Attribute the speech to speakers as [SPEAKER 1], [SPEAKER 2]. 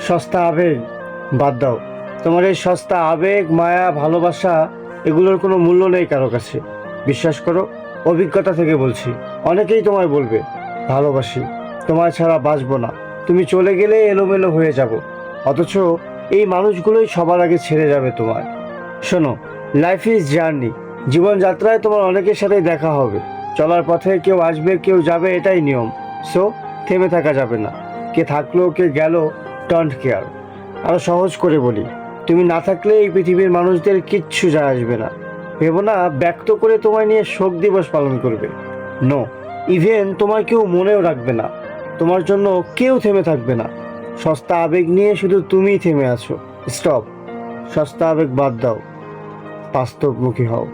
[SPEAKER 1] সস্তা আবেগ বাদ দাও। তোমার এই সস্তা আবেগ, মায়া, ভালোবাসা এগুলোর কোনো মূল্য নেই কারো কাছে। বিশ্বাস করো, অভিজ্ঞতা থেকে বলছি। অনেকেই তোমায় বলবে ভালোবাসি, তোমায় ছাড়া বাঁচবো না, তুমি চলে গেলে এলোমেলো হয়ে যাব। অথচ এই মানুষগুলোই সবার আগে ছেড়ে যাবে তোমায়। শোনো, লাইফ ইজ জার্নি। জীবনযাত্রায় তোমার অনেকের সাথে দেখা হবে, চলার পথে কেউ আসবে কেউ যাবে, এটাই নিয়ম। সো থেমে থাকা যাবে না। কে থাকলো কে গেল, ডোন্ট কেয়ার। আরো সহজ করে বলি, তুমি না থাকলে এই পৃথিবীর মানুষদের কিচ্ছু যায় আসবে না। ভেবো না ব্যক্ত করে তোমায় নিয়ে শোক দিবস পালন করবে। নো, ইভেন তোমার কেউ মনেও রাখবে না। তোমার জন্য কেউ থেমে থাকবে না। সস্তা আবেগ নিয়ে শুধু তুমিই থেমে আছো। স্টপ। সস্তা আবেগ বাদ দাও, বাস্তবমুখী হও।